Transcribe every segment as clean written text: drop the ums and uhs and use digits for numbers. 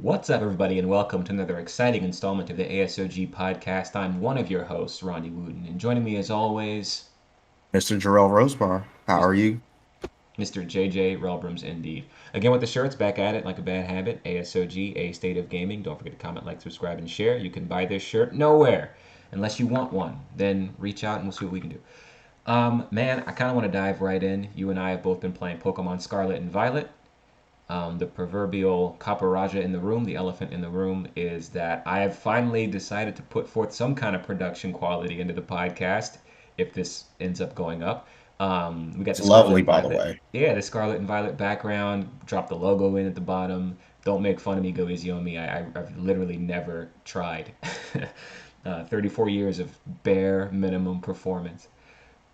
What's up, everybody, and welcome to another exciting installment of the ASOG podcast. I'm one of your hosts, Rondy Wooten, and joining me as always, Mr. Jerel Rosebar, how Mis- are you? Mr. JJ Relbrums, indeed. Again with the shirts, back at it like a bad habit. ASOG, A State of Gaming. Don't forget to comment, like, subscribe, and share. You can buy this shirt nowhere unless you want one. Then reach out and we'll see what we can do. Man, I kind of want to dive right in. You and I have both been playing Pokemon Scarlet and Violet. The proverbial Kaparaja in the room, the elephant in the room, is that I have finally decided to put forth some kind of production quality into the podcast if this ends up going up. We got It's the Scarlet lovely, and by the Violet. way. Yeah, the Scarlet and Violet background. Drop the logo in at the bottom. Don't make fun of me, go easy on me. I've literally never tried. 34 years of bare minimum performance.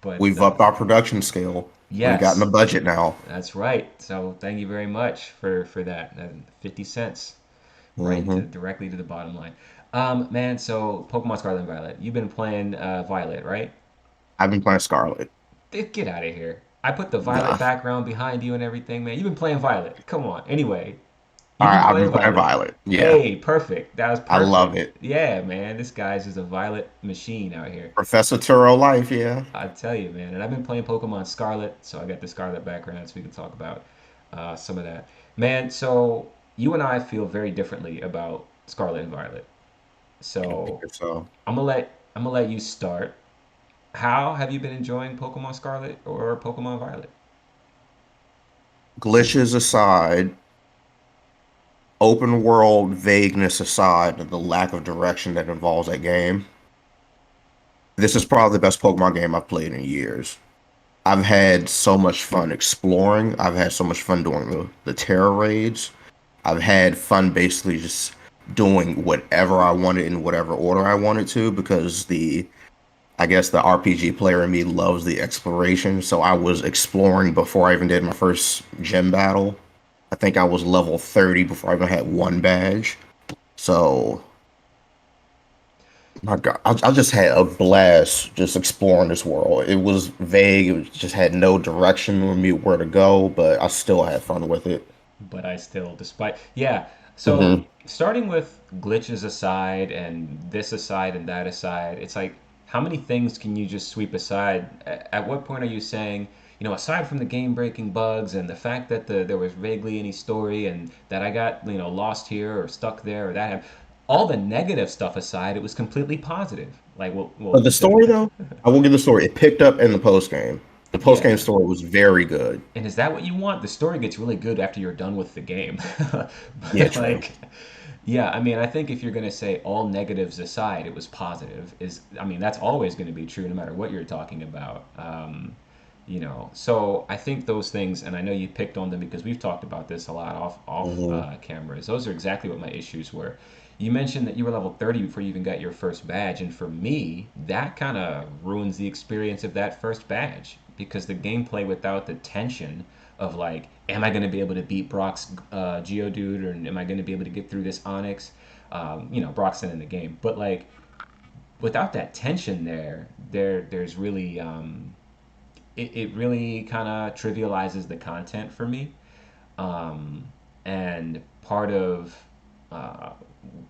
But We've upped our production scale. We've gotten a yes, budget now. that's right. So thank you very much for that. 50 cents right into hmm directly to the bottom line. Man, so Pokemon Scarlet and Violet. You've been playing Violet, right? I've been playing Scarlet. Get out of here. I put the Violet Nah. background behind you and everything, man. You've been playing Violet. Come on. Anyway, All you've been right, I've playing been playing Violet. Violet. Yeah, Hey, perfect. That was I love perfect. it. Yeah, man. This guy's just a Violet machine out here. Professor Turo life, yeah. I tell you, man. And I've been playing Pokemon Scarlet, so I got the Scarlet background, so we can talk about some of that. Man, so you and I feel very differently about Scarlet and Violet. I So figured so. I'm gonna let you start. How have you been enjoying Pokemon Scarlet or Pokemon Violet? Glitches aside, open world vagueness aside, and the lack of direction that involves that game, this is probably the best Pokemon game I've played in years. I've had so much fun exploring. I've had so much fun doing the terror raids. I've had fun basically just doing whatever I wanted in whatever order I wanted to because I guess the RPG player in me loves the exploration. So I was exploring before I even did my first gym battle. I think I was level 30 before I even had one badge. So my God, I just had a blast just exploring this world. It was vague. Just had no direction or me where to go, but I still had fun with it. But I still, despite yeah. So hmm starting with glitches aside and this aside and that aside, it's like how many things can you just sweep aside? At what point are you saying, aside from the game-breaking bugs and the fact that there was vaguely any story and that I got lost here or stuck there or that happened, all the negative stuff aside, it was completely positive. Like, But the story, though, I will give the story. It picked up in the post game. The post game yeah. story was very good. And is that what you want? The story gets really good after you're done with the game. Yeah, But true. like, yeah, I mean, I think if you're going to say all negatives aside, it was positive, I mean, that's always going to be true no matter what you're talking about. So I think those things, and I know you picked on them because we've talked about this a lot off hmm cameras. Those are exactly what my issues were. You mentioned that you were level 30 before you even got your first badge, and for me, that kind of ruins the experience of that first badge because the gameplay without the tension of like, am I going to be able to beat Brock's Geodude, or am I going to be able to get through this Onyx? Brock's still in the game, but like without that tension there's really it really kind of trivializes the content for me. And part of uh,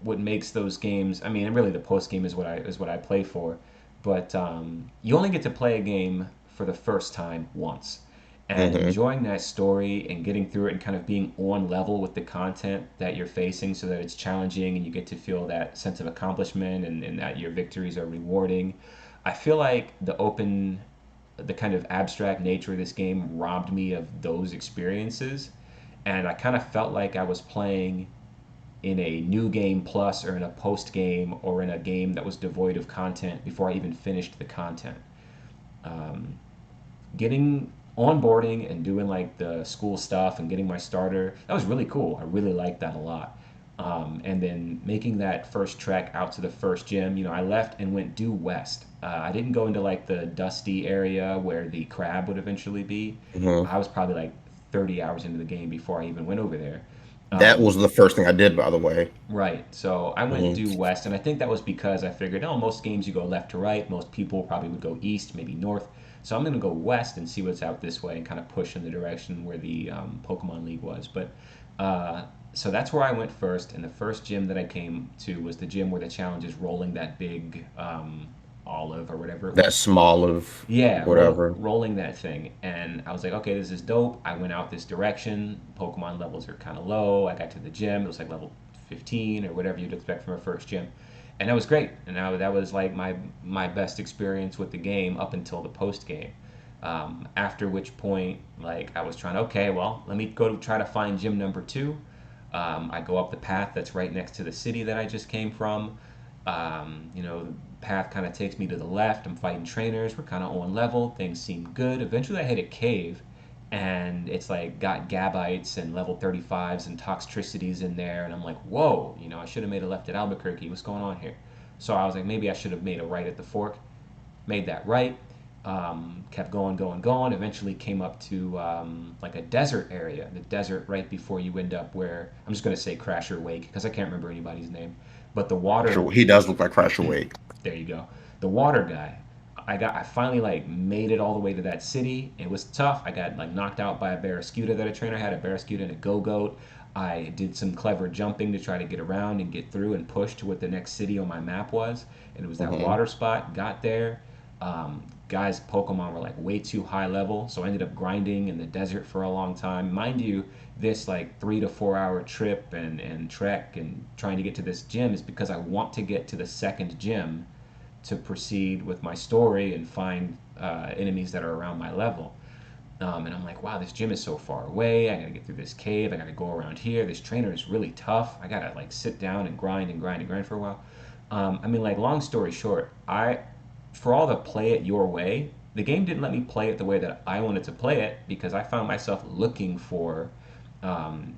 what makes those games, I mean, really the post game is what I play for, but you only get to play a game for the first time once. And hmm enjoying that story and getting through it and kind of being on level with the content that you're facing so that it's challenging and you get to feel that sense of accomplishment and that your victories are rewarding. I feel like the kind of abstract nature of this game robbed me of those experiences, and I kind of felt like I was playing in a new game plus or in a post game or in a game that was devoid of content before I even finished the content. Getting onboarding and doing like the school stuff and getting my starter, that was really cool. I really liked that a lot. And then making that first trek out to the first gym, I left and went due west. I didn't go into like the dusty area where the crab would eventually be. hmm I was probably like 30 hours into the game before I even went over there. That was the first thing I did, by the way. Right. So I went hmm due west, and I think that was because I figured, oh, most games you go left to right. Most people probably would go east, maybe north. So I'm going to go west and see what's out this way and kind of push in the direction where the Pokemon League was. But Uh, so that's where I went first, and the first gym that I came to was the gym where the challenge is rolling that big olive or whatever it That was. small of Yeah, whatever. rolling that thing, and I was like, okay, this is dope. I went out this direction. Pokemon levels are kind of low. I got to the gym. It was like level 15 or whatever you'd expect from a first gym, and that was great. And that was like my best experience with the game up until the post game. After which point, like I was trying, okay, well, let me go to try to find gym number two. I go up the path that's right next to the city that I just came from. The path kind of takes me to the left. I'm fighting trainers. We're kind of on level. Things seem good. Eventually, I hit a cave, and it's like got gabites and level 35s and toxicities in there. And I'm like, whoa, I should have made a left at Albuquerque. What's going on here? So I was like, maybe I should have made a right at the fork. Made that right. Kept going, going, going. Eventually came up to like a desert area. The desert right before you end up where I'm just going to say Crasher Wake because I can't remember anybody's name. But the water, Sure, he does look like Crash Awake. there you go. The water guy. I finally like made it all the way to that city. It was tough. I got like knocked out by a Barraskewda that a trainer had, a Barraskewda and a Go-Goat. I did some clever jumping to try to get around and get through and push to what the next city on my map was. And it was that Hmm. water spot. Got there. Guys, Pokemon were like way too high level, so I ended up grinding in the desert for a long time. Mind you, this like 3 to 4 hour trip and trek and trying to get to this gym is because I want to get to the second gym to proceed with my story and find enemies that are around my level. And I'm like, wow, this gym is so far away. I gotta get through this cave. I gotta go around here. This trainer is really tough. I gotta like sit down and grind and grind and grind for a while. Like, long story short, for all the play it your way, the game didn't let me play it the way that I wanted to play it because I found myself looking for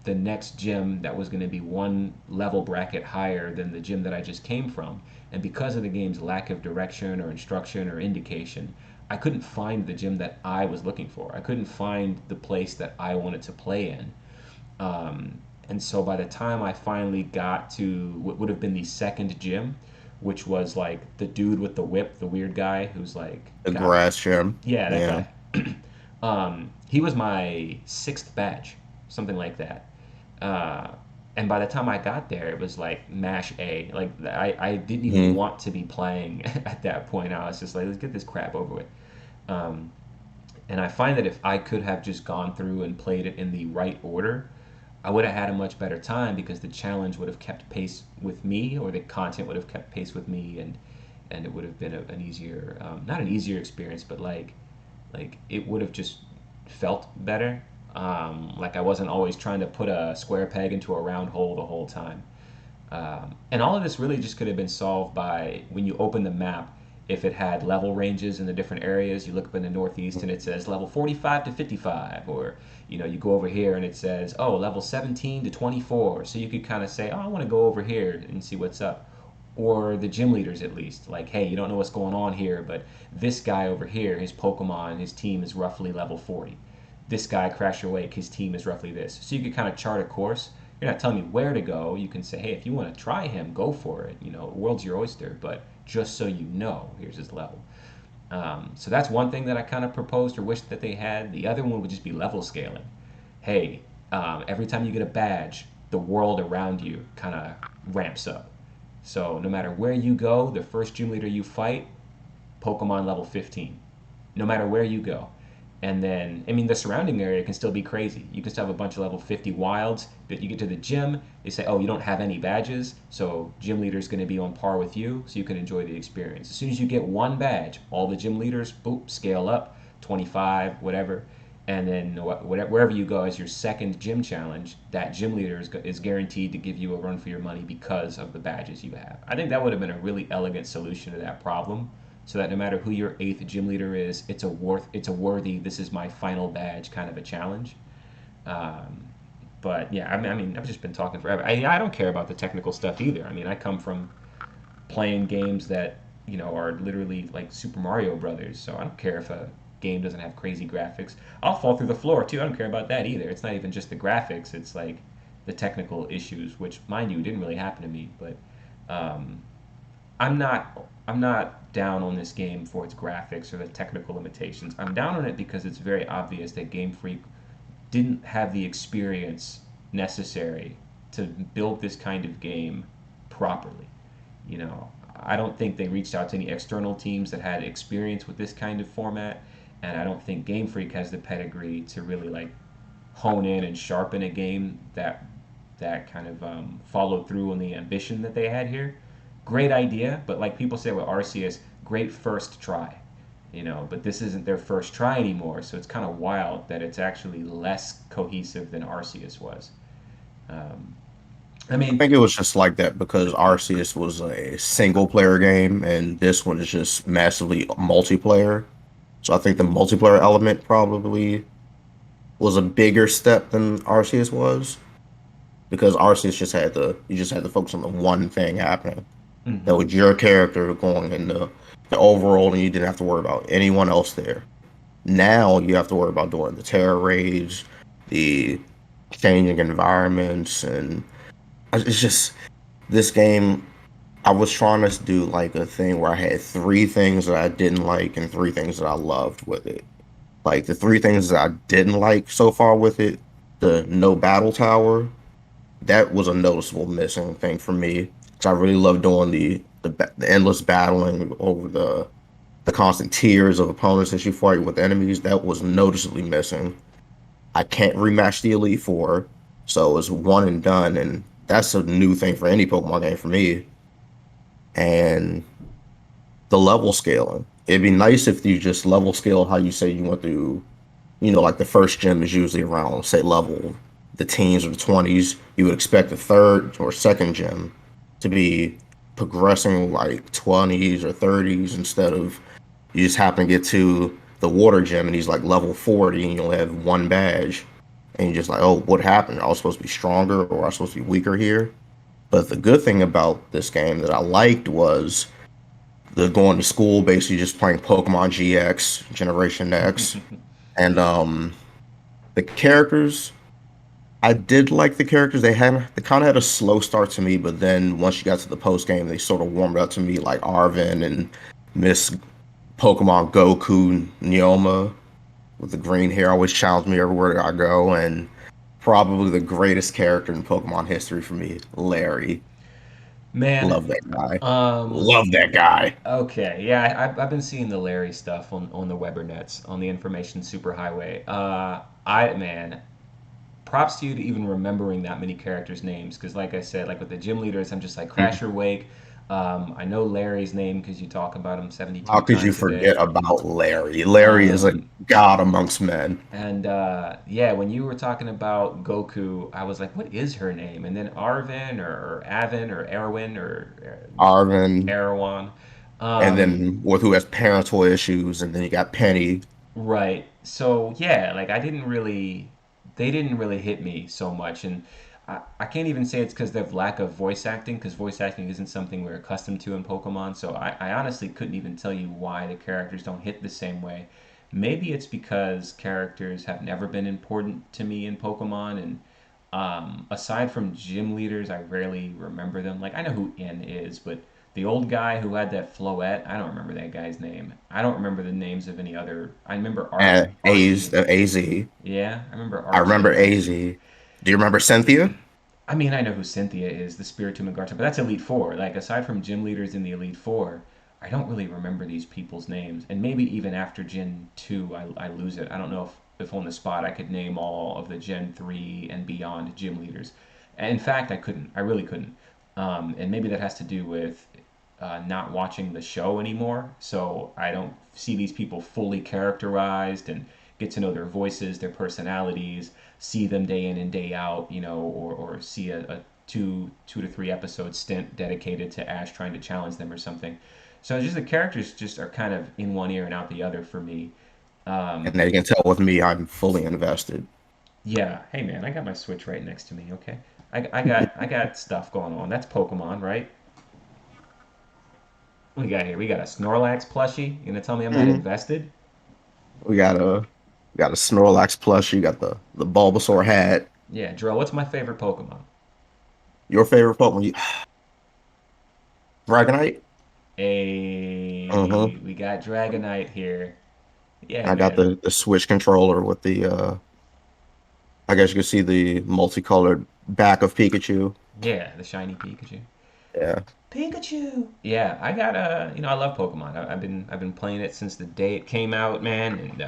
the next gym that was going to be one level bracket higher than the gym that I just came from. And because of the game's lack of direction or instruction or indication, I couldn't find the gym that I was looking for. I couldn't find the place that I wanted to play in. And so by the time I finally got to what would have been the second gym, which was like the dude with the whip, the weird guy who's like The got, grass gym. yeah, that Yeah. guy. He was my sixth badge, something like that. Uh, and by the time I got there, it was like mash A. Like I didn't even Hmm. want to be playing at that point. I was just like, let's get this crap over with. Um, and I find that if I could have just gone through and played it in the right order, I would have had a much better time because the challenge would have kept pace with me, or the content would have kept pace with me, and it would have been an easier, not an easier experience, but like it would have just felt better. Like I wasn't always trying to put a square peg into a round hole the whole time. And all of this really just could have been solved by when you open the map. If it had level ranges in the different areas, you look up in the northeast and it says level 45 to 55, or you go over here and it says, oh, level 17 to 24. So you could kind of say, oh, I want to go over here and see what's up. Or the gym leaders, at least, like, hey, you don't know what's going on here, but this guy over here, his Pokemon, his team is roughly level 40. This guy, Crasher Wake, his team is roughly this. So you could kind of chart a course. You're not telling me where to go. You can say, hey, if you want to try him, go for it. World's your oyster, but just so you know, here's his level. So that's one thing that I kind of proposed or wished that they had. The other one would just be level scaling. Hey, every time you get a badge, the world around you kind of ramps up. So no matter where you go, the first gym leader you fight, Pokemon level 15. No matter where you go. And then, the surrounding area can still be crazy. You can still have a bunch of level 50 wilds, but you get to the gym, they say, oh, you don't have any badges, so gym leader's going to be on par with you, so you can enjoy the experience. As soon as you get one badge, all the gym leaders, boop, scale up, 25, whatever. And then wherever you go as your second gym challenge, that gym leader is guaranteed to give you a run for your money because of the badges you have. I think that would have been a really elegant solution to that problem, so that no matter who your eighth gym leader is, it's a worthy, this is my final badge kind of a challenge. Um, but yeah, I've just been talking forever. I don't care about the technical stuff either. I come from playing games that are literally like Super Mario Brothers, so I don't care if a game doesn't have crazy graphics. I'll fall through the floor too. I don't care about that either. It's not even just the graphics. It's like the technical issues, which, mind you, didn't really happen to me. But um, I'm not down on this game for its graphics or the technical limitations. I'm down on it because it's very obvious that Game Freak didn't have the experience necessary to build this kind of game properly. You know, I don't think they reached out to any external teams that had experience with this kind of format, and I don't think Game Freak has the pedigree to really like hone in and sharpen a game that kind of followed through on the ambition that they had here. Great idea, but like people say with Arceus, great first try. You know, but this isn't their first try anymore, so it's kind of wild that it's actually less cohesive than Arceus was. Um, I I mean, think it was just like that because Arceus was a single player game, and this one is just massively multiplayer. So I think the multiplayer element probably was a bigger step than Arceus was because Arceus just had to you just had to focus on the one thing happening. That mhm. was your character going in the overall, and you didn't have to worry about anyone else there. Now you have to worry about doing the terror raids, the changing environments, and it's just this game. I was trying to do like a thing where I had three things that I didn't like and three things that I loved with it. Like the three things that I didn't like so far with it, the no battle tower, that was a noticeable missing thing for me. Because I really love doing the endless battling over the constant tiers of opponents that you fight with enemies. That was noticeably missing. I can't rematch the Elite Four, so it's one and done, and that's a new thing for any Pokemon game for me. And the level scaling. It'd be nice if you just level scale how you say you went through, like the first gym is usually around, say, level the teens or the 20s. You would expect the third or second gym to be progressing like 20s or 30s instead of you just happen to get to the water gym and he's like level 40 and you only have one badge. And you're just like, oh, what happened? I was supposed to be stronger or I was supposed to be weaker here. But the good thing about this game that I liked was the going to school, basically just playing Pokemon GX, Generation X, and the characters. I did like the characters. They kind of had a slow start to me, but then once you got to the post game, they sort of warmed up to me, like Arvin and Miss Pokemon Goku Neoma with the green hair always challenged me everywhere I go, and probably the greatest character in Pokemon history for me, Larry. Man, Love that guy. um, Love that guy. okay, yeah, I've been seeing the Larry stuff on the Weber nets on the information superhighway. Man, props to you to even remembering that many characters' names because, like I said, like with the gym leaders, I'm just like Crasher Wake. I know Larry's name because you talk about him How 72 could you times a day. forget about Larry? Larry is a Um, god amongst men. and yeah, when you were talking about Goku, I was like, what is her name? And then Arvin or Avin or Erwin or Arvin, Erwan. and Um, then with who has parental issues, and then you got Penny. Right. So yeah, like they didn't really hit me so much, and I can't even say it's because of lack of voice acting, because voice acting isn't something we're accustomed to in Pokemon. So I honestly couldn't even tell you why the characters don't hit the same way. Maybe it's because characters have never been important to me in Pokemon, and aside from gym leaders, I rarely remember them. Like I know who In is, but the old guy who had that floette, I don't remember that guy's name. I don't remember the names of any other. I remember A's, Archie. the AZ. Yeah, I remember I Archie remember and AZ. Do you remember Cynthia? I mean, I know who Cynthia is, the Spiritomb Garcha, but that's Elite Four. Like, aside from gym leaders in the Elite Four, I don't really remember these people's names. And maybe even after Gen 2, I lose it. I don't know if on the spot I could name all of the Gen 3 and beyond gym leaders. In fact, I couldn't. I really couldn't. And maybe that has to do with not watching the show anymore. So I don't see these people fully characterized and get to know their voices, their personalities, see them day in and day out, you know, or see a two to three episode stint dedicated to Ash trying to challenge them or something. So just the characters just are kind of in one ear and out the other for me. And Um, they can tell with me, I'm fully invested. yeah, hey man, I got my Switch right next to me. Okay, I got stuff going on. That's Pokemon, right? What we got here? We got a Snorlax plushie. You gonna tell me I'm not Mhm. invested? We got a Snorlax plush. You got the Bulbasaur hat. Yeah, Jerel, what's my favorite Pokemon? Your favorite Pokemon, Dragonite. A Uh-huh. we got Dragonite here. Yeah, I got man. the Switch controller with the I guess you can see the multicolored back of Pikachu. Yeah, the shiny Pikachu. Yeah. Pikachu. Yeah, I got I love Pokemon. I've been playing it since the day it came out, man, and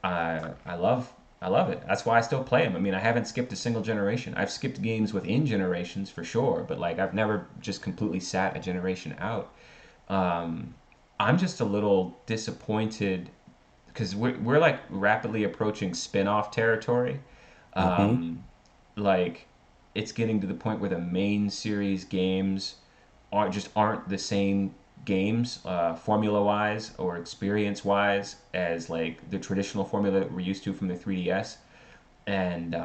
I love I love it. That's why I still play them. I mean, I haven't skipped a single generation. I've skipped games within generations for sure, but like I've never just completely sat a generation out. Um, I'm just a little disappointed because we're like rapidly approaching spin-off territory. Hmm. Um, like it's getting to the point where the main series games aren't the same games formula wise or experience wise as like the traditional formula that we're used to from the 3DS, and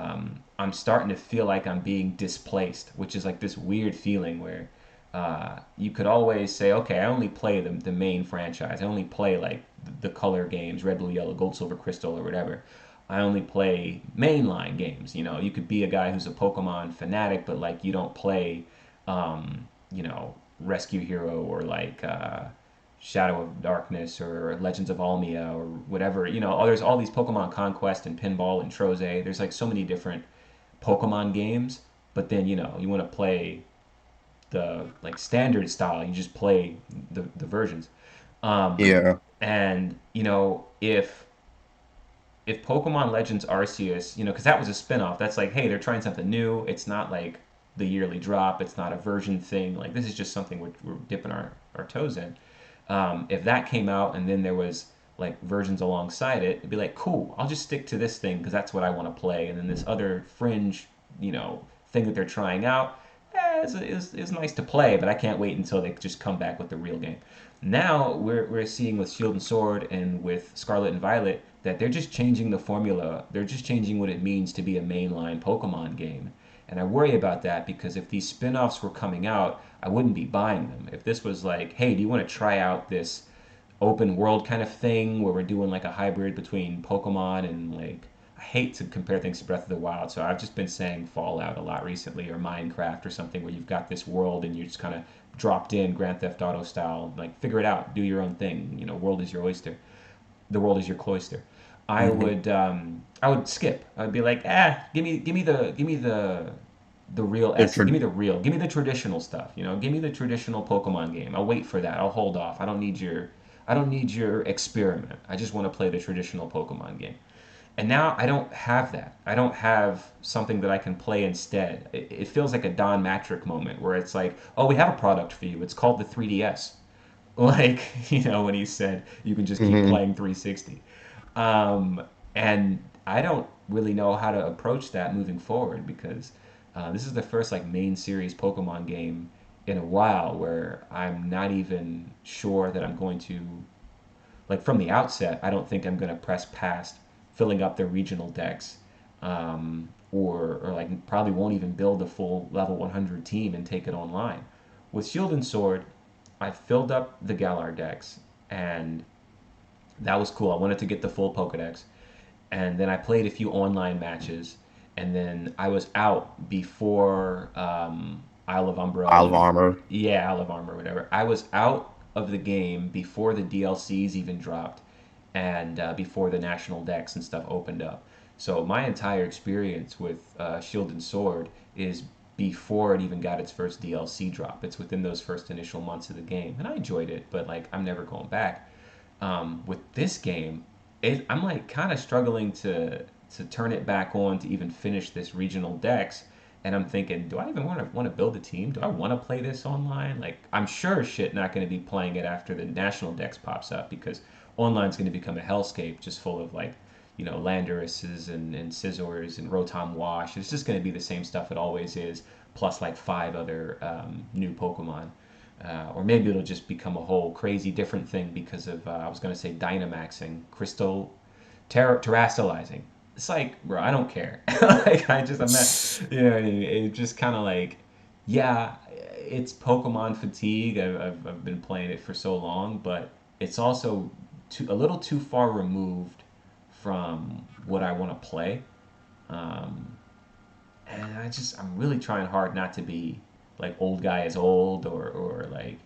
I'm starting to feel like I'm being displaced, which is like this weird feeling where you could always say, okay, I only play the main franchise. I only play like the color games, red, blue, yellow, gold, silver, crystal, or whatever. I only play mainline games. You know, you could be a guy who's a Pokemon fanatic, but like you don't play, Rescue Hero or like Shadow of Darkness or Legends of Almia or whatever. You know, there's all these Pokemon Conquest and Pinball and Troze. There's like so many different Pokemon games, but then you want to play the like standard style. You just play the versions. Um, Yeah. and if Pokemon Legends Arceus, because that was a spinoff. That's like, hey, they're trying something new. It's not like the yearly drop. It's not a version thing. Like this is just something we're dipping our toes in. If that came out and then there was like versions alongside it, it'd be like, cool. I'll just stick to this thing because that's what I want to play. And then this other fringe, thing that they're trying out, is nice to play, but I can't wait until they just come back with the real game. Now we're seeing with Shield and Sword and with Scarlet and Violet that they're just changing the formula. They're just changing what it means to be a mainline Pokemon game. And I worry about that because if these spin offs were coming out, I wouldn't be buying them. If this was like, hey, do you want to try out this open world kind of thing where we're doing like a hybrid between Pokemon and like, I hate to compare things to Breath of the Wild, so I've just been saying Fallout a lot recently or Minecraft or something where you've got this world and you're just kind of dropped in Grand Theft Auto style, like figure it out, do your own thing. World is your oyster, the world is your cloister. Hmm. I would skip. I'd be like, give me the real The essence. tr Give me the real. Give me the traditional stuff. Give me the traditional Pokemon game. I'll wait for that. I'll hold off. I don't need your experiment. I just want to play the traditional Pokemon game. And now I don't have that. I don't have something that I can play instead. It feels like a Don Matrick moment where it's like, oh, we have a product for you. It's called the 3DS. Like, when he said you can just keep hmm playing 360. Um, and I don't really know how to approach that moving forward because this is the first like main series Pokemon game in a while where I'm not even sure that I'm going to like from the outset. I don't think I'm going to press past filling up their regional decks, or like probably won't even build a full level 100 team and take it online. With Shield and Sword, I filled up the Galar decks and that was cool. I wanted to get the full Pokedex, and then I played a few online matches, and then I was out before Isle of Umbra Isle of and Armor. yeah, Isle of Armor, whatever. I was out of the game before the DLCs even dropped, and before the national decks and stuff opened up. So my entire experience with Shield and Sword is before it even got its first DLC drop. It's within those first initial months of the game, and I enjoyed it, but like I'm never going back. With this game, I'm like kind of struggling to turn it back on to even finish this regional decks. And I'm thinking, do I even want to build a team? Do I want to play this online? Like, I'm sure shit not going to be playing it after the national decks pops up because online's going to become a hellscape, just full of like, Landorises and Scizors and Rotom Wash. It's just going to be the same stuff it always is, plus like five other new Pokemon. Or maybe it'll just become a whole crazy different thing because of I was gonna say Dynamaxing, Crystal Terastallizing. It's like, bro, I don't care. Like I'm not, it just kind of like, yeah, it's Pokemon fatigue. I've been playing it for so long, but it's also a little too far removed from what I want to play. Um, and I'm really trying hard not to be like old guy is old or like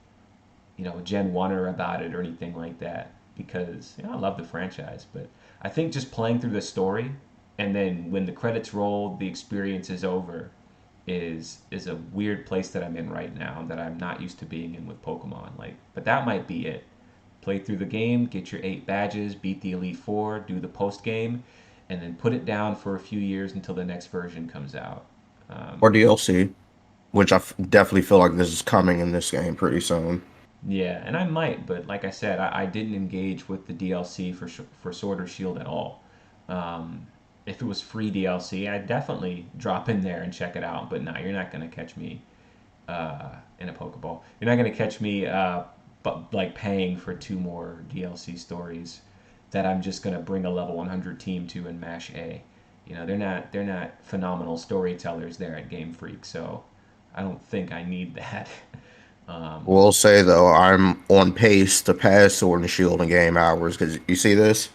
Gen 1er about it or anything like that because I love the franchise, but I think just playing through the story and then when the credits roll, the experience is over. Is a weird place that I'm in right now that I'm not used to being in with Pokemon. Like, but that might be it. Play through the game, get your 8 badges, beat the Elite Four, do the post game, and then put it down for a few years until the next version comes out. Or Um, DLC, which definitely feel like this is coming in this game pretty soon. yeah, and I might, but like I said, I didn't engage with the DLC for Sword or Shield at all. Um, if it was free DLC, I'd definitely drop in there and check it out. But nah, you're not gonna catch me in a Pokeball. You're not gonna catch me, but like paying for 2 more DLC stories that I'm just gonna bring a level 100 team to and mash A. You know, they're not phenomenal storytellers there at Game Freak, so I don't think I need that. um, Will say though, I'm on pace to pass Sword and Shield in game hours because you see this.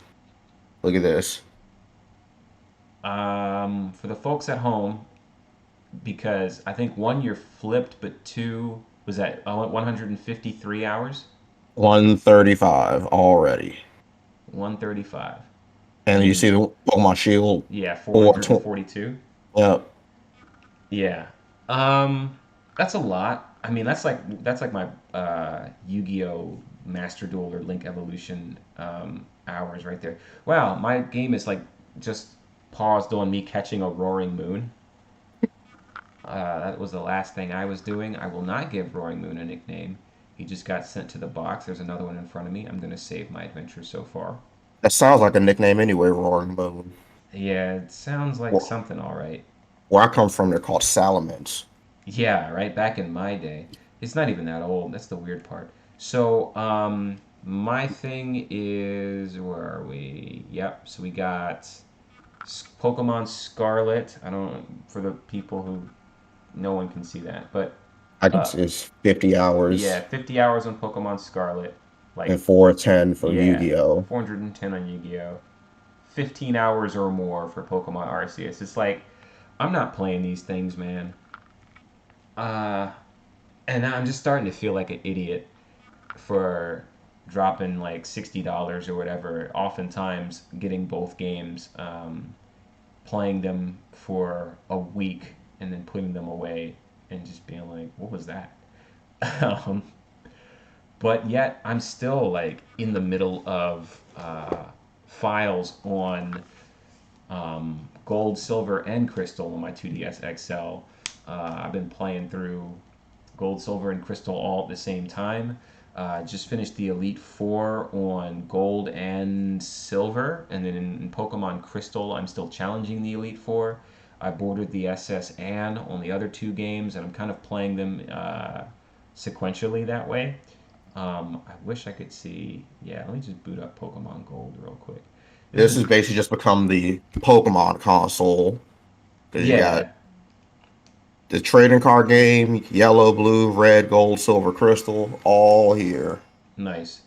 Look at this. for the folks at home, because I think one you're flipped, but two was that 153 hours, 135 already. 135, And you see and the Pokemon Shield yeah, 420. 442. Yep. Yeah. That's a lot. I mean, that's like my Yu-Gi-Oh! Master Duel or Link Evolution hours right there. Wow, my game is like just paused on me catching a roaring moon. That was the last thing I was doing. I will not give Roaring Moon a nickname. He just got sent to the box. There's another one in front of me. I'm gonna save my adventure so far. That sounds like a nickname anyway, Roaring Moon. Yeah, it sounds like Where, something, all right. where I come from, they're called Salamence. Yeah, right. Back in my day, it's not even that old. That's the weird part. So, my thing is, where are we? Yep. So we got Pokemon Scarlet. I don't, for the people who, no one can see that, but I can uh, see it's 50 yeah, hours 50 hours on Pokemon Scarlet. Like, and 410 for yeah, Yu-Gi-Oh! 410 on Yu-Gi-Oh. 15 hours or more for Pokemon Arceus. It's like, I'm not playing these things, man. Uh, and I'm just starting to feel like an idiot for dropping like $60 or whatever. Oftentimes, getting both games, playing them for a week, and then putting them away and just being like, what was that? um, but yet, I'm still like in the middle of files on gold, silver, and crystal on my 2DS XL. I've been playing through gold, silver, and crystal all at the same time. Just finished the Elite Four on gold and silver, and then in Pokemon Crystal, I'm still challenging the Elite Four. I bordered the SS Anne on the other 2 games, and I'm kind of playing them sequentially that way. I wish I could see. Yeah, let me just boot up Pokemon Gold real quick. This This is has basically just become the Pokemon console because you got yeah, the trading card game, yellow, blue, red, gold, silver, crystal, all here. nice.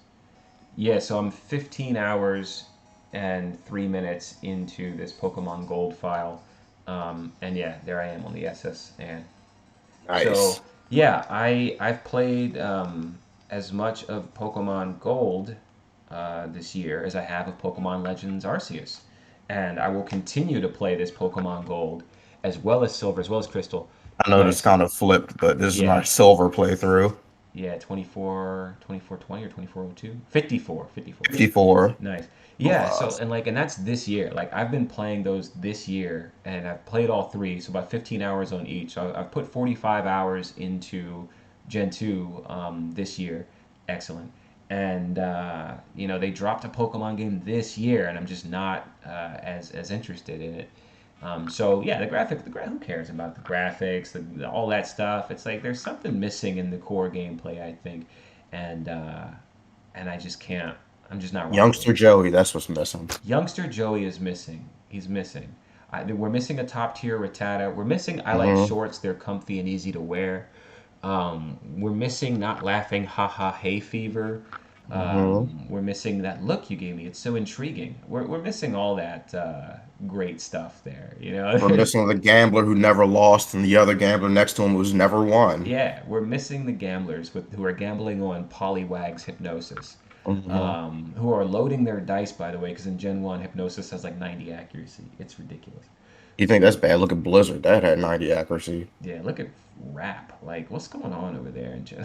Yeah, so I'm 15 hours and 3 minutes into this Pokemon Gold file, and yeah, there I am on the SS. And Nice. so yeah, I've played as much of Pokemon Gold this year as I have of Pokemon Legends Arceus, and I will continue to play this Pokemon Gold as well as Silver as well as Crystal. I know this But kind of flipped, but this is my yeah, silver playthrough. yeah, 24, 20 or 2402, 54, 54. 54. Nice. Oh, Yeah, so and that's this year. Like I've been playing those this year and I've played all three, so about 15 hours on each. So I've put 45 hours into Gen 2 this year. Excellent. And they dropped a Pokemon game this year and I'm just not as interested in it. So yeah, who cares about the graphics, all that stuff? It's like there's something missing in the core gameplay, I think, and I just can't. I'm just not rocking with Youngster it. Joey, that's what's missing. Youngster Joey is missing. He's missing. We're missing a top tier Rattata. We're missing. I like Hmm. shorts. They're comfy and easy to wear. We're missing not laughing, haha, hay fever. Hmm. We're missing that look you gave me. It's so intriguing. We're missing all that great stuff there. You We're know, missing the gambler who never lost, and the other gambler next to him who's never won. yeah, we're missing the gamblers who are gambling on Poliwag's hypnosis. Hmm. who are loading their dice, by the way, because in Gen 1, Hypnosis has like 90 accuracy. It's ridiculous. You think that's bad? Look at Blizzard. That had 90 accuracy. Yeah, look at Rap. Like, what's going on over there in Gen?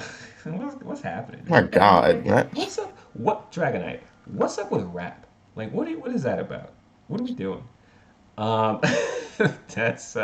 What's happening? My God. Like, what's up? What Dragonite? What's up with Rap? Like, what is that about? What are we doing? Um, that's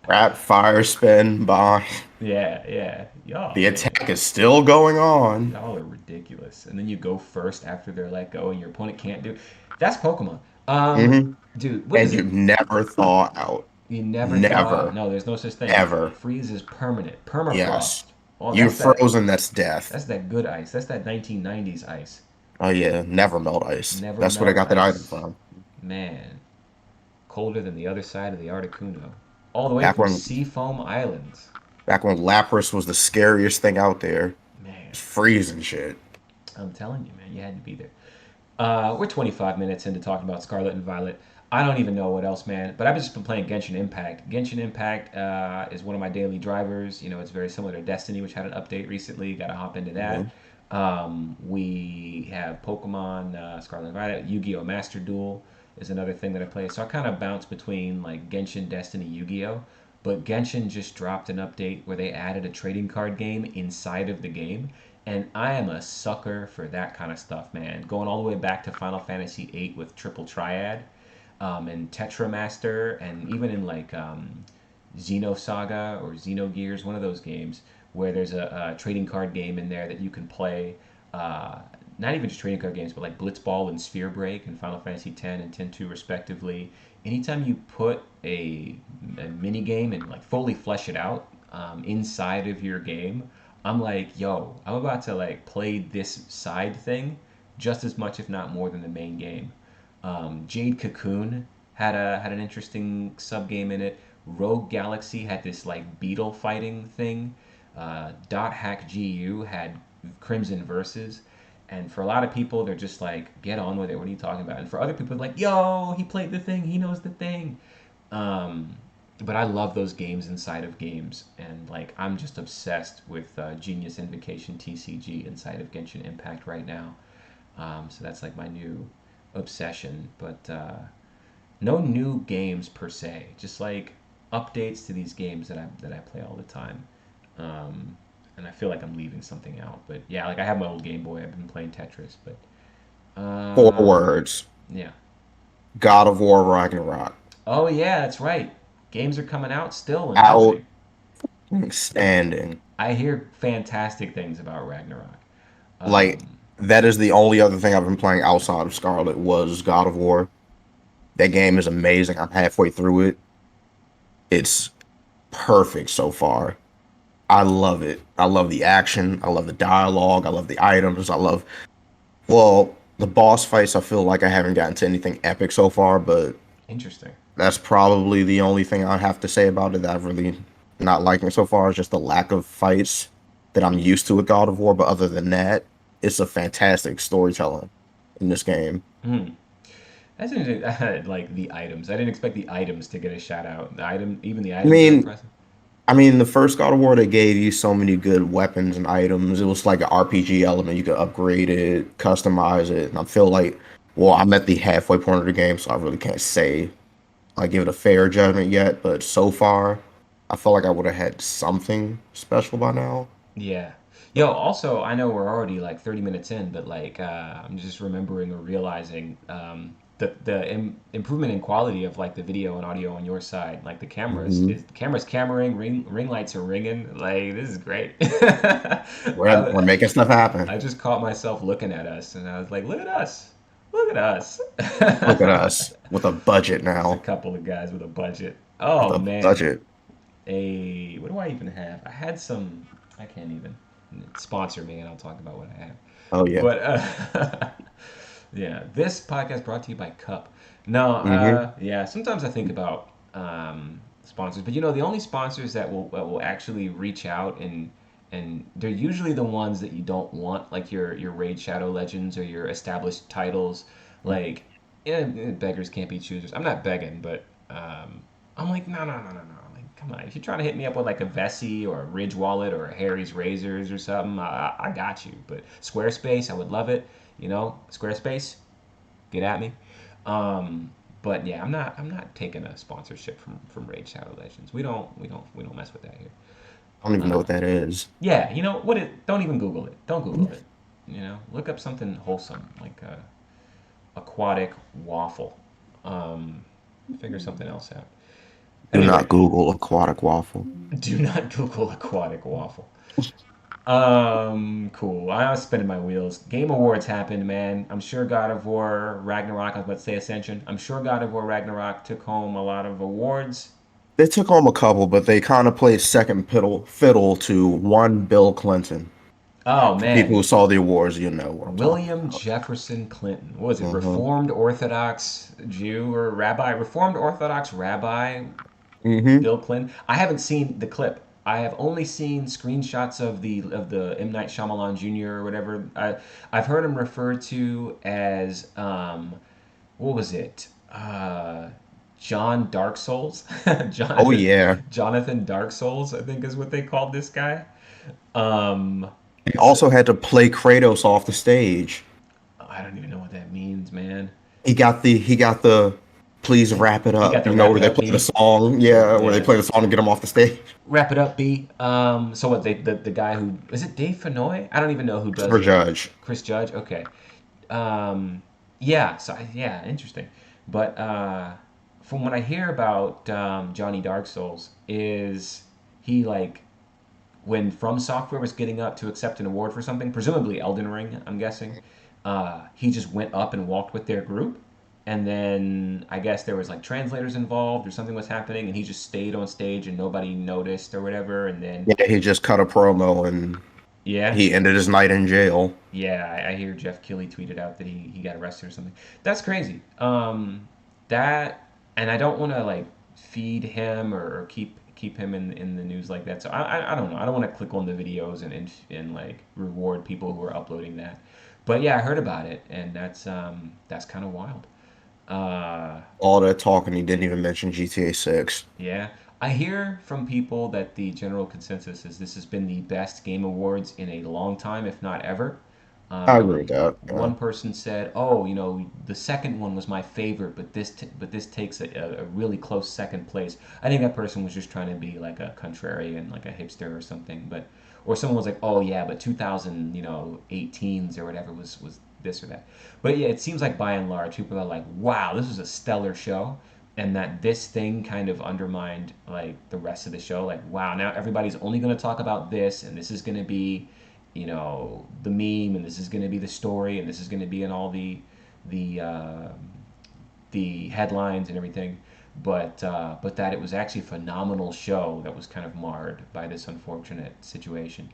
Rap, fire, spin, bomb. yeah, yeah. Y'all, The man, attack is still going on. y'all are ridiculous. And then you go first after they're let go, and your opponent can't do. That's Pokemon. Hmm. Dude, what And is you it? never thaw out. You never thaw. Never. No, there's no such thing. Ever. Freeze is permanent. Yes. Permafrost. Oh, You're frozen, that's death. that's that good ice. That's that 1990s ice. Oh yeah, never melt ice. Never That's what I melt got that item ice. from. Man, colder than the other side of the Articuno. All the way Back from when Seafoam Islands. back when Lapras was the scariest thing out there. Man, It's freezing shit. I'm telling you, man, you had to be there. We're 25 minutes into talking about Scarlet and Violet. I don't even know what else, man. But I've just been playing Genshin Impact. Genshin Impact is one of my daily drivers. You know, it's very similar to Destiny, which had an update recently. Got to hop into that. Mhm. We have Pokemon Scarlet and Violet. Yu-Gi-Oh! Master Duel is another thing that I play. So I kind of bounce between like Genshin, Destiny, Yu-Gi-Oh! But Genshin just dropped an update where they added a trading card game inside of the game. And I am a sucker for that kind of stuff, man. Going all the way back to Final Fantasy VIII with Triple Triad, and Tetramaster, and even in like Xenosaga or Xenogears, one of those games where there's a trading card game in there that you can play. Uh, Not even just trading card games, but like Blitzball and Sphere Break and Final Fantasy X and X-2 respectively. Anytime you put a mini game and like fully flesh it out inside of your game, I'm like, yo, I'm about to like play this side thing just as much, if not more, than the main game. Jade Cocoon had an interesting sub game in it. Rogue Galaxy had this like beetle fighting thing. Dot Hack GU had Crimson Versus. And for a lot of people, they're just like, get on with it. What are you talking about? And for other people, like, yo, he played the thing. He knows the thing. Um, but I love those games inside of games, and like I'm just obsessed with Genius Invocation TCG inside of Genshin Impact right now. So that's like my new obsession. But no new games per se, just like updates to these games that I play all the time. Um, and I feel like I'm leaving something out. But yeah, like I have my old Game Boy. I've been playing Tetris, but Four uh, words. yeah. God of War Ragnarok. Oh yeah, that's right. Games are coming out still and happening. Outstanding. I hear fantastic things about Ragnarok. Like Um, that is the only other thing I've been playing outside of Scarlet was God of War. That game is amazing. I'm halfway through it. It's perfect so far. I love it. I love the action. I love the dialogue. I love the items. Well, the boss fights, I feel like I haven't gotten to anything epic so far, but Interesting. that's probably the only thing I have to say about it that I've really not liking so far is just the lack of fights that I'm used to with God of War. But other than that, it's a fantastic storytelling in this game. Hmm. That's interesting. Like the items. I didn't expect the items to get a shout out. Even the I items are mean, impressive. I mean, the first God of War they gave you so many good weapons and items. It was like an RPG element. You could upgrade it, customize it, and I feel like, well, I'm at the halfway point of the game, so I really can't say I give it a fair judgment yet. But so far, I feel like I would have had something special by now. Yeah. Yo, also, I know we're already like 30 minutes in, but like I'm just remembering or realizing the improvement in quality of like the video and audio on your side. Like Hmm. the camera's cameraing, ring lights are ringing. Like this is great. We're making stuff happen. I just caught myself looking at us, and I was like, "Look at us! Look at us!" Look at us with a budget Just a now. couple of guys with a budget. With Oh a man, budget. what do I even have? I had some. I can't even sponsor me, and I'll talk about what I have. Oh yeah. But yeah, this podcast brought to you by Cup. No, Hmm. yeah. Sometimes I think about sponsors, but you know, the only sponsors that will actually reach out and they're usually the ones that you don't want, like your Raid Shadow Legends or your established titles. Like, yeah, beggars can't be choosers. I'm not begging, but I'm like, no, no, no, no, no. Like, come on. If you're trying to hit me up with like a Vessi or a Ridge wallet or a Harry's Razors or something, I got you. But Squarespace, I would love it. Squarespace, get at me. Um, but yeah, I'm not taking a sponsorship from Raid Shadow Legends. We don't mess with that here. I don't even know Uh, what that is. yeah, what it? Don't even Google it. Don't Google it. Look up something wholesome like a aquatic waffle. Um, Figure something else out. Do not Anyway, Google aquatic waffle. do not Google aquatic waffle. Cool. I was spinning my wheels. Game Awards happened, man. I'm sure God of War Ragnarok, I was about to say Ascension. I'm sure God of War Ragnarok took home a lot of awards. They took home a couple, but they kind of played second fiddle to one Bill Clinton. Oh, For people man. who saw the awards, you know what I'm talking William about. Jefferson Clinton. What was it? Uh-huh. Reformed Orthodox Jew or rabbi? Reformed Orthodox rabbi Hmm. Bill Clinton. I haven't seen the clip. I have only seen screenshots of the M Night Shyamalan Jr. or whatever. I've heard him referred to as what was it? John Dark Souls, Oh Jonathan yeah. Jonathan Dark Souls. I think is what they called this guy. Um, He so, also had to play Kratos off the stage. I don't even know what that means, man. He got the please wrap it He got up. the You know wrap where it they up play the B. song, yeah, where they Yeah, play the song to get him off the stage. wrap it up B. So what? The guy who is it? Dave Fenoy? I don't even know who For does Judge. Chris Judge. Okay. Um, yeah. Yeah, interesting. But from what I hear about Johnny Dark Souls is he like when From Software was getting up to accept an award for something, presumably Elden Ring, I'm guessing, he just went up and walked with their group. And then I guess there was like translators involved or something was happening, and he just stayed on stage and nobody noticed or whatever. And then, Yeah, he just cut a promo and yeah, he ended his night in jail. yeah, I hear Jeff Keighley tweeted out that he got arrested or something. That's crazy. That, and I don't want to like feed him or keep him in the news like that. So I don't know. I don't want to click on the videos and like reward people who are uploading that. But yeah, I heard about it, and that's kind of wild. Uh, All that talking, he didn't even mention GTA 6. Yeah, I hear from people that the general consensus is this has been the best Game Awards in a long time, if not ever. I agree with that. One person said, "Oh, the second one was my favorite, but this takes a really close second place." I think that person was just trying to be like a contrarian, like a hipster or something. Or someone was like, "Oh yeah, but 2000, 18s or whatever was this or that." But yeah, it seems like by and large, people are like, "Wow, this was a stellar show." And that this thing kind of undermined like the rest of the show. Like, wow, now everybody's only going to talk about this, and this is going to be, the meme, and this is going to be the story, and this is going to be in all the the headlines and everything. But that it was actually a phenomenal show that was kind of marred by this unfortunate situation.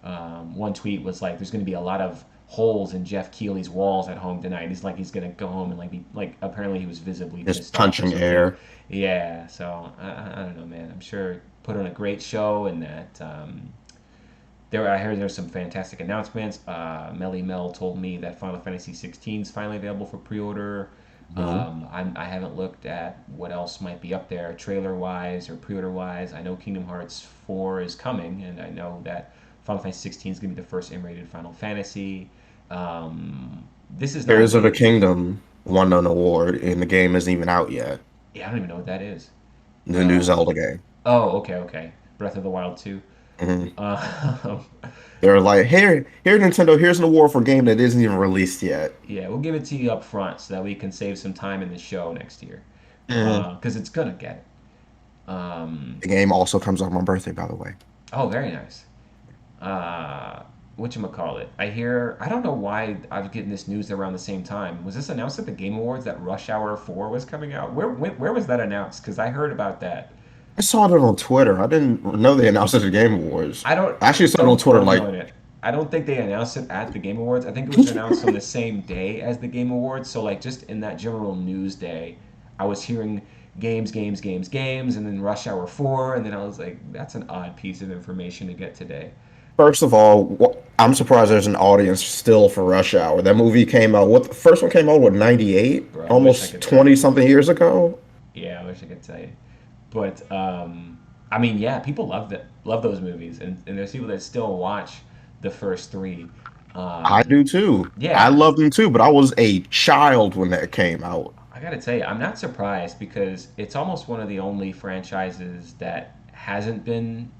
One tweet was like, "There's going to be a lot of holes in Jeff Keighley's walls at home tonight." He's like, he's going to go home and like be like, apparently he was visibly Just pissed off or punching something. air. Yeah, so I don't know, man. I'm sure put on a great show, and that I heard there's some fantastic announcements. Melly Mel told me that Final Fantasy 16 is finally available for pre-order. Mhm. I haven't looked at what else might be up there trailer wise or pre order wise. I know Kingdom Hearts 4 is coming, and I know that Final Fantasy 16 is going to be the first M-rated Final Fantasy. This is not a Tears of the game. Kingdom won an award, and the game isn't even out yet. Yeah, I don't even know what that is. The new Uh, Zelda game. oh, okay, okay. Breath of the Wild 2. Mhm. Uh, They're like, here, Nintendo, here's an award for a game that isn't even released yet. yeah, we'll give it to you up front so that we can save some time in the show next year. Mhm. Because it's going to get it. The game also comes on my birthday, by the way. Oh, very nice. uh Whatchamacallit. I don't know why I was getting this news around the same time. Was this announced at the Game Awards that Rush Hour 4 was coming out? Where was that announced? Because I heard about that. I saw it on Twitter. I didn't know they announced it at the Game Awards. I don't I actually saw it on don't Twitter quote me like, on it. I don't think they announced it at the Game Awards. I think it was announced on the same day as the Game Awards. So like just in that general news day, I was hearing games, games, games, games, and then Rush Hour 4, and then I was like, that's an odd piece of information to get today. first of all, I'm surprised there's an audience still for Rush Hour. That movie came out, what, the first one came out, what, 98? Bro, I wish I Almost could tell 20 you. something years ago? Yeah, I wish I could tell you. But I mean, yeah, people love those movies, and there's people that still watch the first three. I Um, do too. I yeah, love them too, but I was a child when that came out. I gotta tell you, I'm not surprised because it's almost one of the only franchises that hasn't been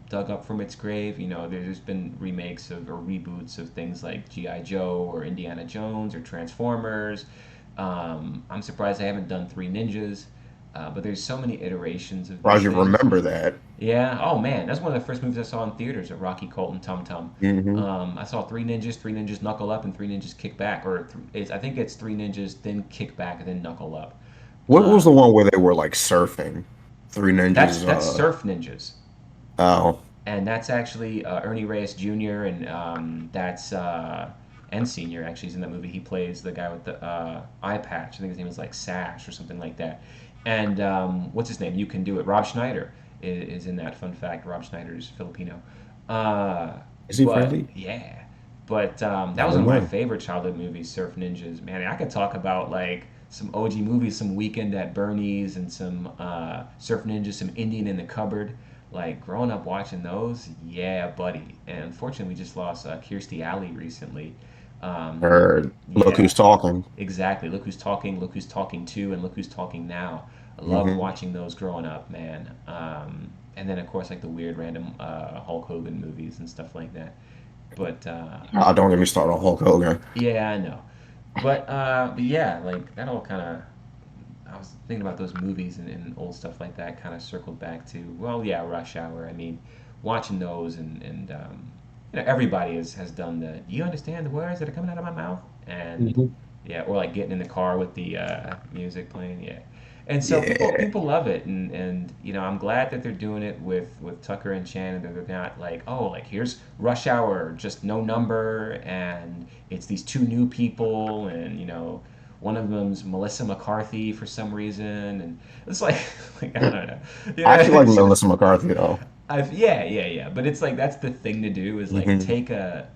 dug up from its grave. You know, there's been remakes of or reboots of things like G.I. Joe or Indiana Jones or Transformers. I'm surprised they haven't done Three Ninjas, but there's so many iterations of these Roger, things. remember that. Yeah. Oh man, that's one of the first movies I saw in theaters. At Rocky Colt and Tum Tum. Hmm. I saw Three Ninjas Knuckle Up, and Three Ninjas Kick Back, I think it's Three Ninjas, then Kick Back, and then Knuckle Up. What was the Um, one where they were like surfing? Three that's Ninjas. that's Surf Ninjas, Oh, and that's actually Ernie Reyes Jr. and that's and Senior actually is in that movie. He plays the guy with the eye patch. I think his name is like Sash or something like that. And what's his name? You Can Do It. Rob Schneider is in that. Fun fact: Rob Schneider is Filipino. Uh, is he but friendly? yeah, but that I was don't one of my know. favorite childhood movies, Surf Ninjas. Man, I could talk about like some OG movies, some Weekend at Bernie's, and some Surf Ninjas, some Indian in the Cupboard. Like growing up watching those, yeah, buddy. And unfortunately, we just lost Kirstie Alley recently. Um, Or look yeah, who's talking. exactly. Look who's talking too, and look who's talking now. I loved Hmm. watching those growing up, man. And then of course like the weird random Hulk Hogan movies and stuff like that. But Don't get me started on Hulk Hogan. yeah, I know. But yeah, like that all kind of. I was thinking about those movies and old stuff like that. Kind of circled back to well, yeah, Rush Hour. I mean, watching those and everybody has done the. Do you understand the words that are coming out of my mouth? And Mhm. yeah, or like getting in the car with the music playing. Yeah, and so Yeah. people love it, and I'm glad that they're doing it with Tucker and Shannon. That they're not like like here's Rush Hour, just no number, and it's these two new people, and one of them's Melissa McCarthy for some reason, and it's like, like I don't know, I actually like it's Melissa just McCarthy though. yeah. But it's like that's the thing to do is like Hmm. take a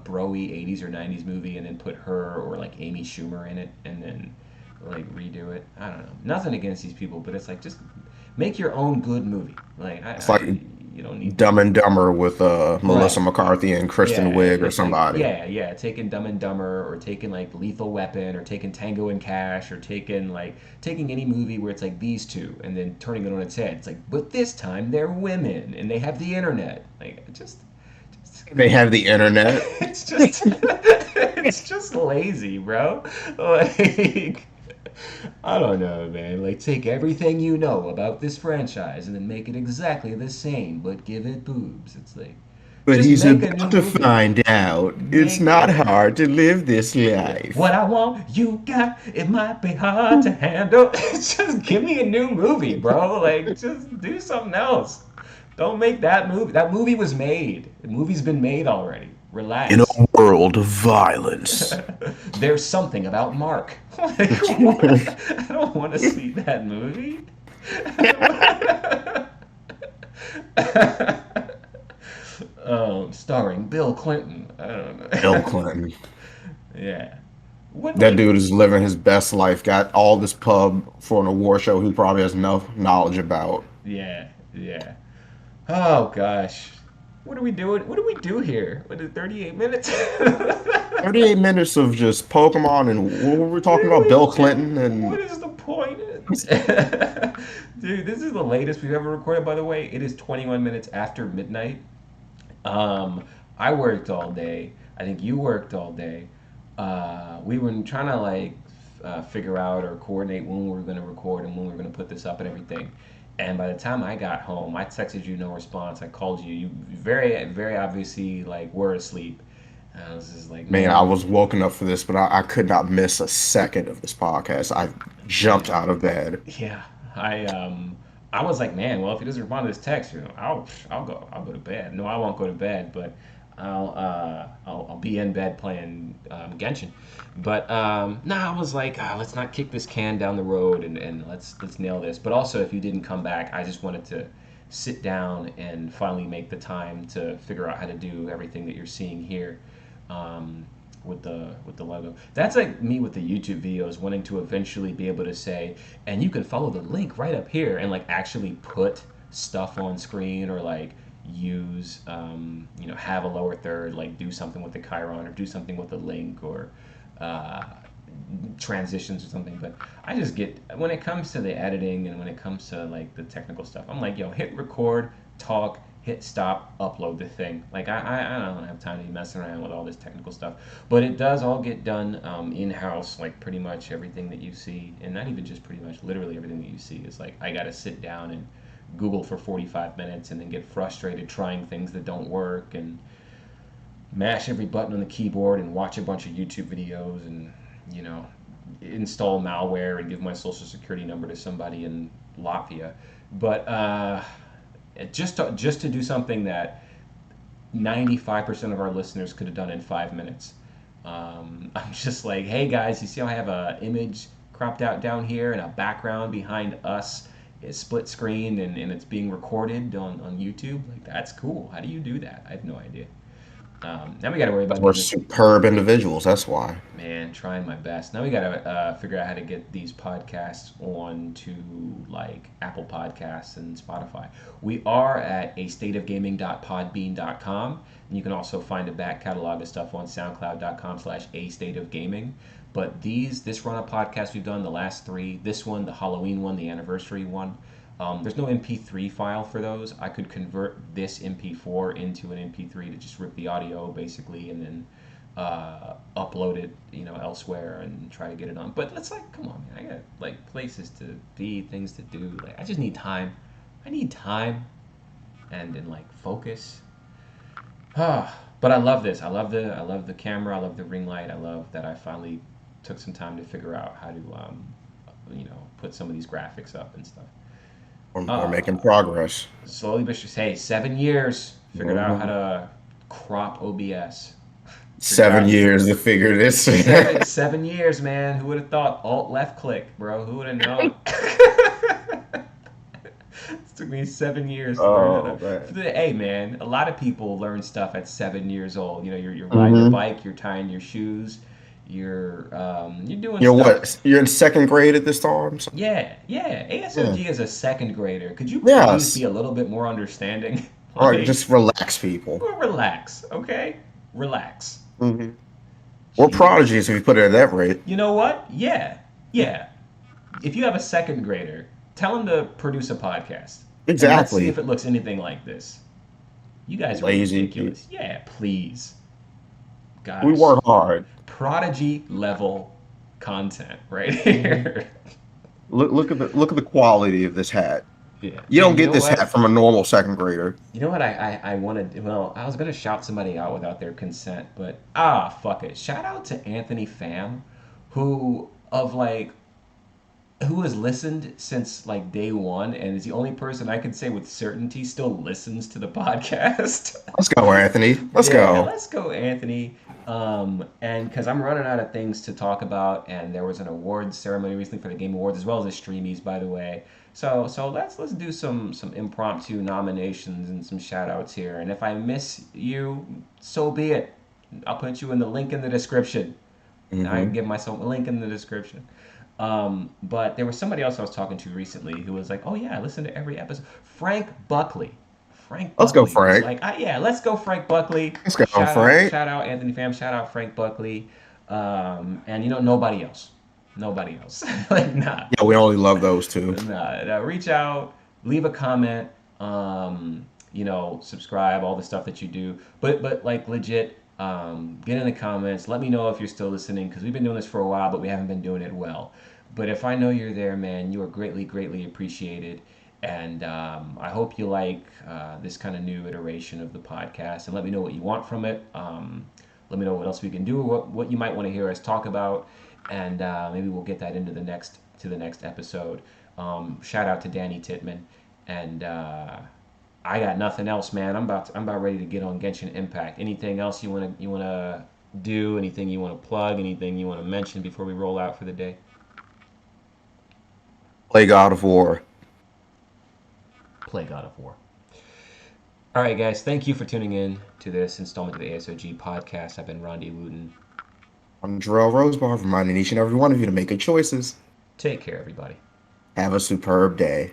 broy '80s or '90s movie and then put her or like Amy Schumer in it and then like redo it. I don't know. Nothing against these people, but it's like just make your own good movie. Like It's like you don't need Dumb and Dumber with Melissa right. McCarthy and Kristen Yeah, Wiig or somebody. yeah, taking Dumb and Dumber or taking like Lethal Weapon or taking Tango and Cash or taking any movie where it's like these two and then turning it on its head. It's like, but this time they're women and they have the internet. Like just They have the internet. it's just it's just lazy, bro. Like I don't know, man. Like take everything you know about this franchise and then make it exactly the same, but give it boobs. It's like But just he's make a new about to movie. find out it's Make not hard to live this yeah. What life. I want, you got. It might be hard to handle. Just give me a new movie, bro. Like, just do something else. Don't make that movie. That movie was made. The movie's been made already. In a Relax. world of violence. There's something about Mark. Like, what? I don't want to see that movie. Starring Bill Clinton. I don't Bill know. Clinton. Yeah. What That like dude is living his best life. Got all this pub for an award show he probably has no knowledge about. yeah, yeah. Oh gosh. What are we doing? What do we do here? What is 38 minutes? 38 minutes of just Pokemon and what were we What talking do about? we Bill do? Clinton What and is the point? Dude, this is the latest we've ever recorded, by the way. It is 21 minutes after midnight. Um, I worked all day. I think you worked all day. We were trying to like figure out or coordinate when we were going to record and when we were going to put this up and everything. And by the time I got home, I texted you no response. I called you. You very obviously like were asleep. And I was just like, man, I man, was woken up for this, but I could not miss a second of this podcast. I jumped man, out of bed. yeah. I was like, man, well, if he doesn't respond to this text, I'll go to bed. No, I won't go to bed, but I'll be in bed playing Genshin. But no, I was like, let's not kick this can down the road and let's nail this. But also, if you didn't come back, I just wanted to sit down and finally make the time to figure out how to do everything that you're seeing here. Um, with the logo. That's like me with the YouTube videos, wanting to eventually be able to say, and you can follow the link right up here, and like actually put stuff on screen, or like use have a lower third, like do something with the Chiron or do something with the link, or uh, transitions or something. But I just get, when it comes to the editing and when it comes to like the technical stuff, I'm like, yo, hit record, talk, hit stop, upload the thing. Like I don't have time to be messing around with all this technical stuff. But it does all get done in house. Like pretty much everything that you see, and not even just pretty much, literally everything that you see is like I gotta sit down and Google for 45 minutes and then get frustrated trying things that don't work, and mash every button on the keyboard and watch a bunch of YouTube videos, and you know install malware and give my social security number to somebody in Latvia. But just to do something that 95% of our listeners could have done in 5 minutes. I'm just like, hey guys, you see how I have a image cropped out down here and a background behind us is split screen, and it's being recorded on YouTube? Like, that's cool. How do you do that? I have no idea. Now we got to worry about We're getting this. superb individuals. That's why. Man, trying my best. Now we got to figure out how to get these podcasts on to like Apple Podcasts and Spotify. We are at a stateofgaming.podbean.com, and you can also find a back catalog of stuff on soundcloud.com/a state of gaming. But this run of podcasts we've done, the last three, this one, the Halloween one, the anniversary one, there's no MP3 file for those. I could convert this MP4 into an MP3 to just rip the audio basically, and then upload it, elsewhere and try to get it on. But it's like, come on, man, I got like places to be, things to do. Like, I just need time. I need time and like focus. But I love this. I love the camera. I love the ring light. I love that I finally took some time to figure out how to put some of these graphics up and stuff. We're Uh, making progress. Slowly but surely. Hey, 7 years figured out how Mhm. to crop OBS. Figured 7 years to figure this. seven years, man. Who would have thought? Alt left click, bro. Who would have known? It took me 7 years to learn how Oh man. to. Hey, man. A lot of people learn stuff at 7 years old. You're riding your hmm bike, you're tying your shoes, you're doing You're stuff. what? You're in second grade at this time? Yeah, yeah. Yeah. ASOG is a second grader. Could you please be Yes. a little bit more understanding? All right. Like, Just relax, people. relax, okay? Relax. hmm We're Jeez. prodigies if you put it at that rate. You know what? Yeah, yeah. If you have a second grader, tell him to produce a podcast, and let's see if Exactly. it looks anything like this. You guys are Lazy people. ridiculous. Yeah, please. We Gosh. work hard. Prodigy level content right hmm here. Look at the quality of this hat. Yeah. You don't And you get know this hat what? from a normal second grader. You know what I wanted? Well, I was gonna shout somebody out without their consent, but fuck it. Shout out to Anthony Pham, who of like who has listened since like day one, and is the only person I can say with certainty still listens to the podcast. Let's go, Anthony. Let's Yeah, go. let's go, Anthony. And because I'm running out of things to talk about, and there was an awards ceremony recently for the Game Awards, as well as the Streamies, by the way. So let's do some impromptu nominations and some shout outs here. And if I miss you, so be it. I'll put you in the link in the description. I can hmm give myself a link in the description. But there was somebody else I was talking to recently who was like, "Oh yeah, I listen to every episode." Frank Buckley. Frank Let's go, Buckley was Frank. like, yeah, let's go, Frank Buckley. Let's go, Frank. Shout out Anthony Pham, shout out Frank Buckley, and nobody else, nobody else. Like, nah, Yeah, we only love those two. nah. Reach out, leave a comment, subscribe, all the stuff that you do. But like legit, get in the comments. Let me know if you're still listening, because we've been doing this for a while, but we haven't been doing it well. But if I know you're there, man, you are greatly, greatly appreciated. And I hope you like this kind of new iteration of the podcast. And let me know what you want from it. Let me know what else we can do, what you might want to hear us talk about, and maybe we'll get that into the next episode. Shout out to Danny Titman, and I got nothing else, man. I'm about ready to get on Genshin Impact. Anything else you wanna do? Anything you wanna plug? Anything you wanna mention before we roll out for the day? Play God of War. Play God of War. All right, guys. Thank you for tuning in to this installment of the ASOG podcast. I've been Rondy Wooten. I'm Jerel Rosebar, reminding each and every one of you to make good choices. Take care, everybody. Have a superb day.